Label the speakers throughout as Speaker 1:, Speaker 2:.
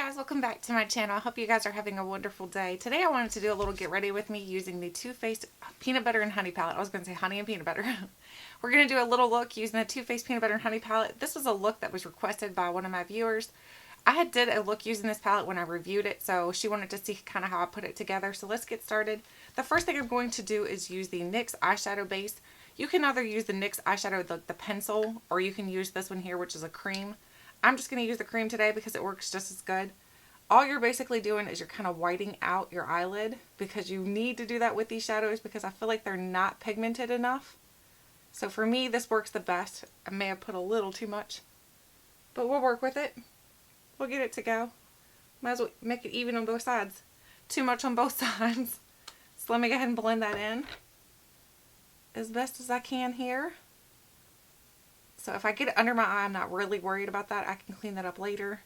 Speaker 1: guys, welcome back to my channel. I hope you guys are having a wonderful day. Today I wanted to do a little get ready with me using the Too Faced Peanut Butter and Honey palette. I was going to say honey and peanut butter. We're going to do a little look using the Too Faced Peanut Butter and Honey palette. This was a look that was requested by one of my viewers. I did a look using this palette when I reviewed it, so she wanted to see kind of how I put it together. So let's get started. The first thing I'm going to do is use the NYX eyeshadow base. You can either use the NYX eyeshadow, the pencil, or you can use this one here, which is a cream. I'm just going to use the cream today because it works just as good. All you're basically doing is you're kind of whiting out your eyelid, because you need to do that with these shadows because I feel like they're not pigmented enough. So for me, this works the best. I may have put a little too much, but we'll work with it. We'll get it to go. Might as well make it even on both sides. Too much on both sides. So let me go ahead and blend that in as best as I can here. So if I get it under my eye, I'm not really worried about that. I can clean that up later.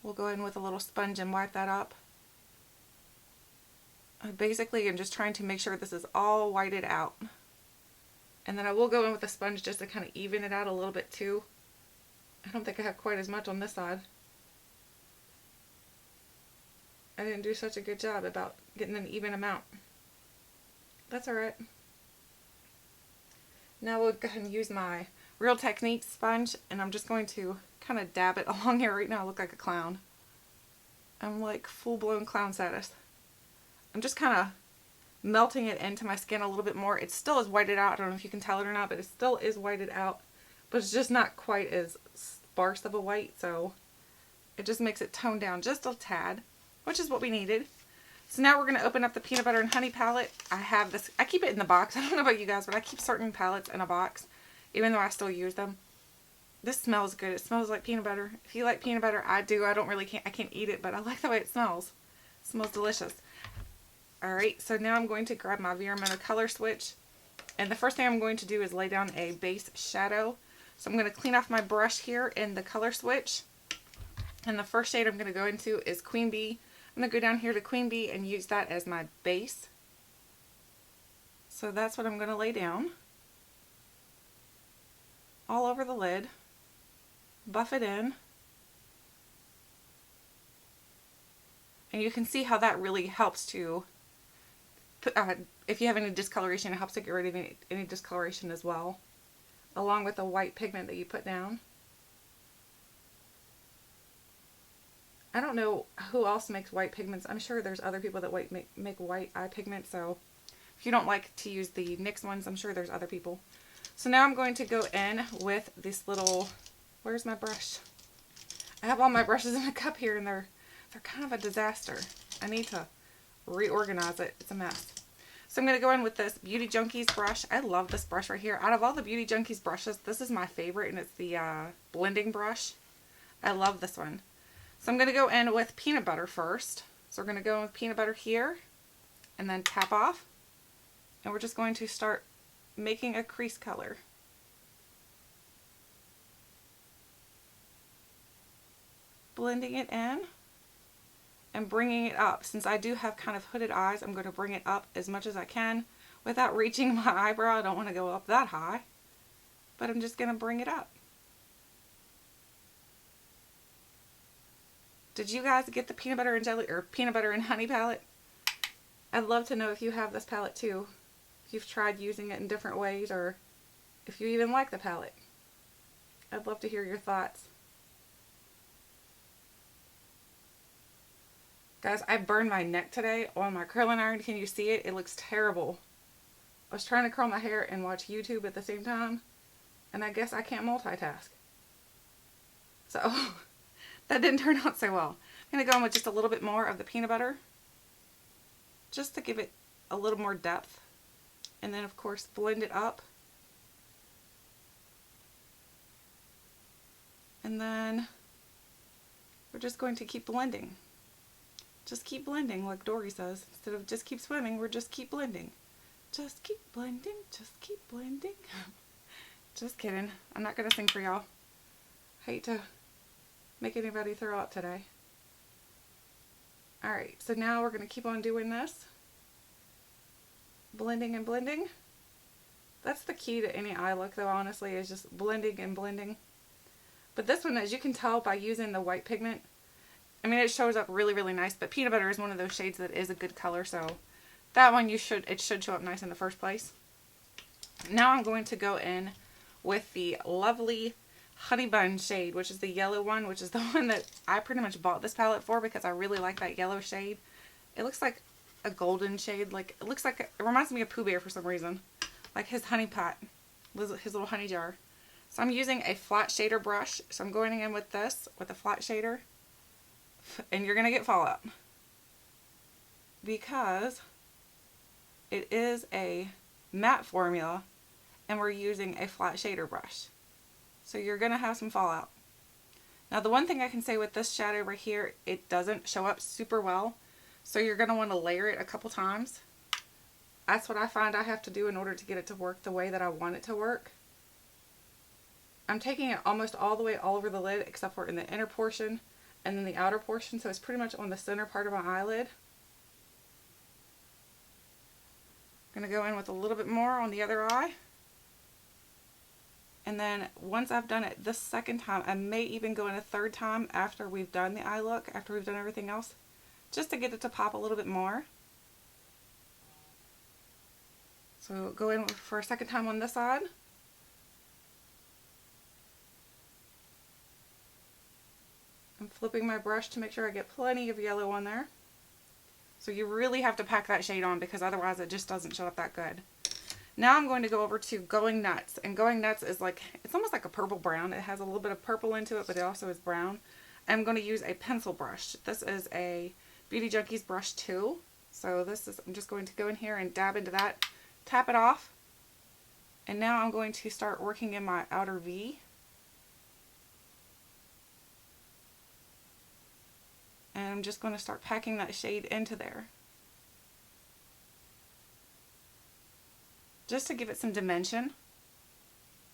Speaker 1: We'll go in with a little sponge and wipe that up. I basically am just trying to make sure this is all whited out. And then I will go in with a sponge just to kind of even it out a little bit too. I don't think I have quite as much on this side. I didn't do such a good job about getting an even amount. That's alright. Now we'll go ahead and use my Real Techniques sponge, and I'm just going to kind of dab it along here. Right now I look like a clown. I'm like full-blown clown status. I'm just kind of melting it into my skin a little bit more. It still is whited out. I don't know if you can tell it or not, but it still is whited out. But it's just not quite as sparse of a white, so it just makes it tone down just a tad, which is what we needed. So now we're going to open up the Peanut Butter and Honey palette. I have this, I keep it in the box. I don't know about you guys, but I keep certain palettes in a box, even though I still use them. This smells good. It smells like peanut butter. If you like peanut butter, I do. I can't eat it, but I like the way it smells. It smells delicious. Alright, so now I'm going to grab my Viermona color switch. And the first thing I'm going to do is lay down a base shadow. So I'm going to clean off my brush here in the color switch. And the first shade I'm going to go into is Queen Bee. I'm going to go down here to Queen Bee and use that as my base. So that's what I'm going to lay down. All over the lid. Buff it in. And you can see how that really helps to put, if you have any discoloration, it helps to get rid of any discoloration as well, along with the white pigment that you put down. I don't know who else makes white pigments. I'm sure there's other people that make white eye pigment, so if you don't like to use the NYX ones, I'm sure there's other people. So now I'm going to go in with this little, where's my brush? I have all my brushes in a cup here, and they're kind of a disaster. I need to reorganize it. It's a mess. So I'm going to go in with this Beauty Junkies brush. I love this brush right here. Out of all the Beauty Junkies brushes, this is my favorite, and it's the blending brush. I love this one. So I'm going to go in with peanut butter first. So we're going to go in with peanut butter here, and then tap off. And we're just going to start making a crease color. Blending it in and bringing it up. Since I do have kind of hooded eyes, I'm going to bring it up as much as I can without reaching my eyebrow. I don't want to go up that high, but I'm just going to bring it up. Did you guys get the peanut butter and jelly or peanut butter and honey palette? I'd love to know if you have this palette too. If you've tried using it in different ways, or if you even like the palette. I'd love to hear your thoughts. Guys, I burned my neck today on my curling iron. Can you see it? It looks terrible. I was trying to curl my hair and watch YouTube at the same time, and I guess I can't multitask. So that didn't turn out so well. I'm going to go in with just a little bit more of the peanut butter, just to give it a little more depth. And then, of course, blend it up. And then we're just going to keep blending. Just keep blending, like Dory says. Instead of just keep swimming, we're just keep blending. Just keep blending, just keep blending. Just kidding. I'm not going to sing for y'all. Hate to make anybody throw up today. Alright, so now we're going to keep on doing this. Blending and blending. That's the key to any eye look, though, honestly, is just blending and blending. But this one, as you can tell by using the white pigment, I mean, it shows up really, really nice, but peanut butter is one of those shades that is a good color, so that one it should show up nice in the first place. Now I'm going to go in with the lovely Honey Bun shade, which is the yellow one, which is the one that I pretty much bought this palette for because I really like that yellow shade. It looks like a golden shade. Like, it looks like, it reminds me of Pooh Bear for some reason. Like his honey pot, his little honey jar. So I'm using a flat shader brush. So I'm going in with this, with a flat shader. And you're going to get fallout. Because it is a matte formula and we're using a flat shader brush. So you're going to have some fallout. Now the one thing I can say with this shadow right here, it doesn't show up super well. So you're going to want to layer it a couple times. That's what I find I have to do in order to get it to work the way that I want it to work. I'm taking it almost all the way all over the lid except for in the inner portion and then the outer portion. So it's pretty much on the center part of my eyelid. I'm going to go in with a little bit more on the other eye. And then once I've done it this second time, I may even go in a third time after we've done the eye look, after we've done everything else, just to get it to pop a little bit more. So go in for a second time on this side. I'm flipping my brush to make sure I get plenty of yellow on there. So you really have to pack that shade on because otherwise it just doesn't show up that good. Now I'm going to go over to Going Nuts. And Going Nuts is like, it's almost like a purple brown. It has a little bit of purple into it, but it also is brown. I'm going to use a pencil brush. This is a Beauty Junkies brush 2. So I'm just going to go in here and dab into that, tap it off. And now I'm going to start working in my outer V. And I'm just going to start packing that shade into there. Just to give it some dimension.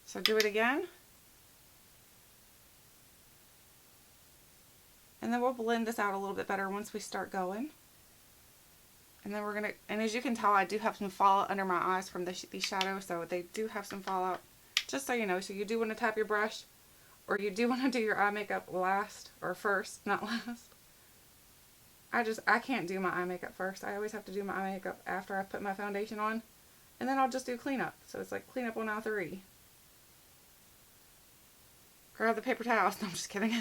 Speaker 1: So do it again. And then we'll blend this out a little bit better once we start going. And then and as you can tell, I do have some fallout under my eyes from these shadows, so they do have some fallout. Just so you know, so you do want to tap your brush, or you do want to do your eye makeup last, or first, not last. I can't do my eye makeup first. I always have to do my eye makeup after I put my foundation on. And then I'll just do cleanup. So it's like cleanup on aisle 3. Grab the paper towels. No, I'm just kidding.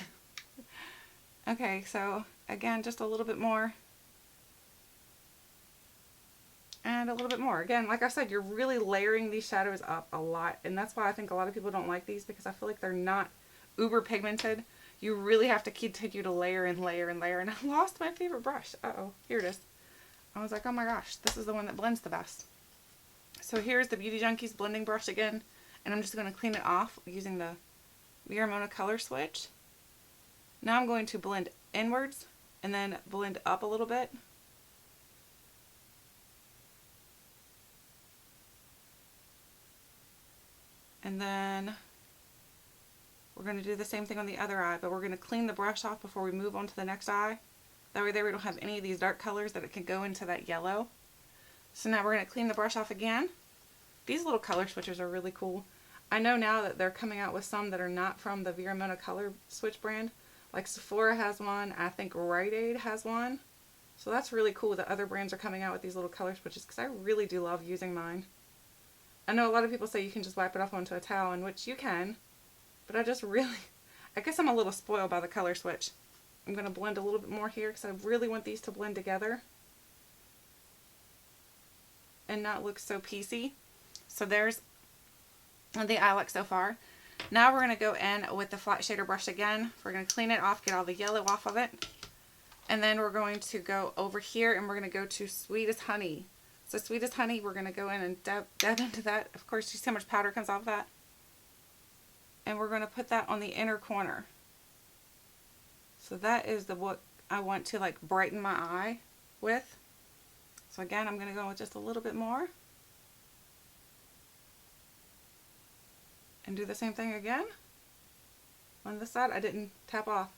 Speaker 1: Okay, so again, just a little bit more. And a little bit more. Again, like I said, you're really layering these shadows up a lot. And that's why I think a lot of people don't like these, because I feel like they're not uber pigmented. You really have to continue to layer and layer and layer. And I lost my favorite brush. Uh-oh, here it is. I was like, oh my gosh, this is the one that blends the best. So here's the Beauty Junkies blending brush again, and I'm just going to clean it off using the Ramona color switch. Now I'm going to blend inwards and then blend up a little bit. And then we're going to do the same thing on the other eye, but we're going to clean the brush off before we move on to the next eye. That way there we don't have any of these dark colors that it can go into that yellow. So now we're going to clean the brush off again. These little color switchers are really cool. I know now that they're coming out with some that are not from the Ramona color switch brand. Like Sephora has one. I think Rite Aid has one. So that's really cool that other brands are coming out with these little color switches, because I really do love using mine. I know a lot of people say you can just wipe it off onto a towel, in which you can. But I guess I'm a little spoiled by the color switch. I'm going to blend a little bit more here because I really want these to blend together and not look so piecey. So there's the eye look so far. Now we're going to go in with the flat shader brush again. We're going to clean it off, get all the yellow off of it. And then we're going to go over here and we're going to go to Sweet as Honey. So Sweet as Honey, we're going to go in and dab into that. Of course, you see how much powder comes off that. And we're going to put that on the inner corner. So that is what I want to like brighten my eye with. So again, I'm going to go with just a little bit more. And do the same thing again. On this side, I didn't tap off.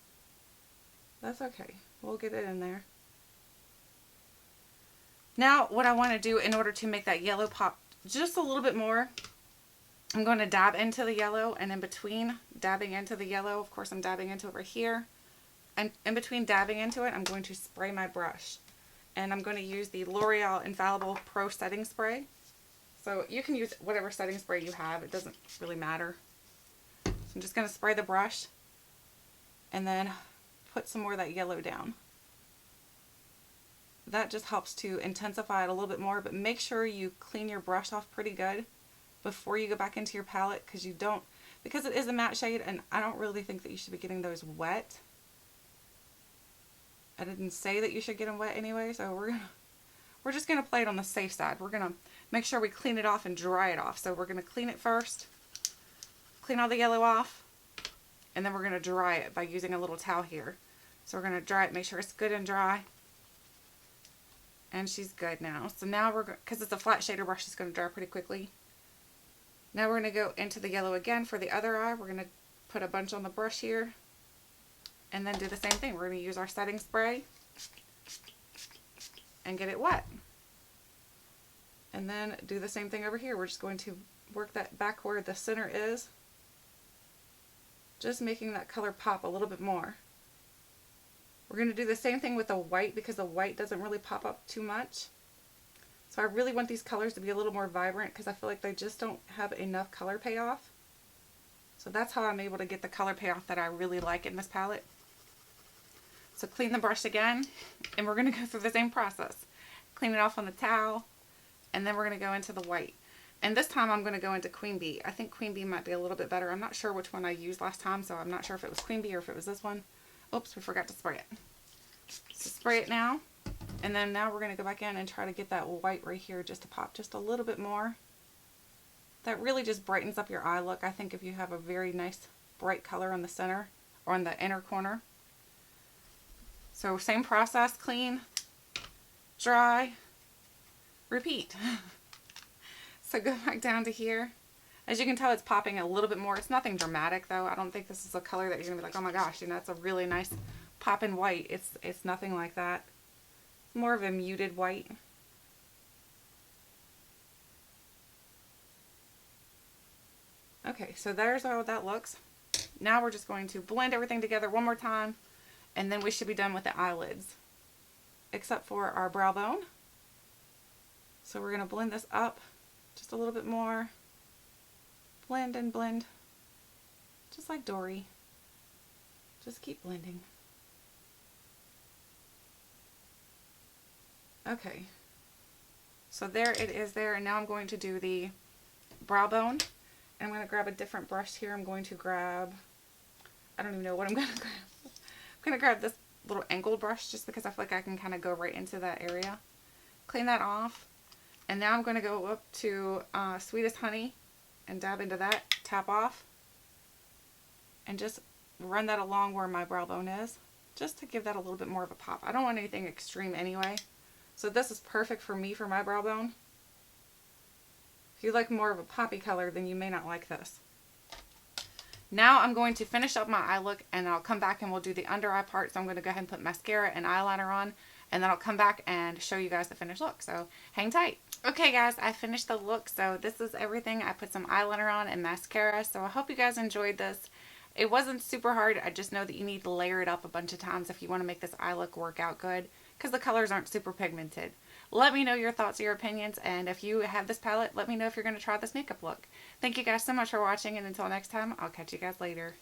Speaker 1: That's okay. We'll get it in there. Now, what I want to do in order to make that yellow pop just a little bit more, I'm going to dab into the yellow, and in between dabbing into the yellow, of course I'm dabbing into over here, and in between dabbing into it, I'm going to spray my brush. And I'm going to use the L'Oreal Infallible Pro Setting Spray. So you can use whatever setting spray you have. It doesn't really matter. So I'm just going to spray the brush and then put some more of that yellow down. That just helps to intensify it a little bit more, but make sure you clean your brush off pretty good before you go back into your palette, because it is a matte shade and I don't really think that you should be getting those wet. I didn't say that you should get them wet anyway, so we're just going to play it on the safe side. We're going to make sure we clean it off and dry it off. So we're going to clean it first, clean all the yellow off, and then we're going to dry it by using a little towel here. So we're going to dry it, make sure it's good and dry. And she's good now. So now because it's a flat shader brush, it's going to dry pretty quickly. Now we're going to go into the yellow again for the other eye. We're going to put a bunch on the brush here. And then do the same thing. We're going to use our setting spray and get it wet. And then do the same thing over here. We're just going to work that back where the center is. Just making that color pop a little bit more. We're going to do the same thing with the white because the white doesn't really pop up too much. So I really want these colors to be a little more vibrant because I feel like they just don't have enough color payoff. So that's how I'm able to get the color payoff that I really like in this palette. So clean the brush again, and we're going to go through the same process. Clean it off on the towel, and then we're going to go into the white. And this time I'm going to go into Queen Bee. I think Queen Bee might be a little bit better. I'm not sure which one I used last time, so I'm not sure if it was Queen Bee or if it was this one. Oops, we forgot to spray it. So spray it now, and then now we're going to go back in and try to get that white right here just to pop just a little bit more. That really just brightens up your eye look. I think if you have a very nice bright color on the center or on the inner corner. So same process, clean, dry, repeat. So go back down to here. As you can tell, it's popping a little bit more. It's nothing dramatic though. I don't think this is a color that you're gonna be like, oh my gosh, you know, that's a really nice pop in white. It's nothing like that. More of a muted white. Okay, so there's how that looks. Now we're just going to blend everything together one more time, and then we should be done with the eyelids, except for our brow bone. So we're going to blend this up just a little bit more. Blend and blend, just like Dory. Just keep blending. Okay, so there it is there, and now I'm going to do the brow bone. I'm going to grab a different brush here. I'm going to grab, I don't even know what I'm going to grab. I'm going to grab this little angled brush just because I feel like I can kind of go right into that area. Clean that off. And now I'm going to go up to Sweetest Honey and dab into that, tap off, and just run that along where my brow bone is, just to give that a little bit more of a pop. I don't want anything extreme anyway. So this is perfect for me for my brow bone. If you like more of a poppy color, then you may not like this. Now I'm going to finish up my eye look, and I'll come back and we'll do the under eye part. So I'm going to go ahead and put mascara and eyeliner on, and then I'll come back and show you guys the finished look. So hang tight. Okay guys, I finished the look. So this is everything. I put some eyeliner on and mascara. So I hope you guys enjoyed this. It wasn't super hard. I just know that you need to layer it up a bunch of times if you want to make this eye look work out good, because the colors aren't super pigmented. Let me know your thoughts, your opinions, and if you have this palette, let me know if you're going to try this makeup look. Thank you guys so much for watching, and until next time, I'll catch you guys later.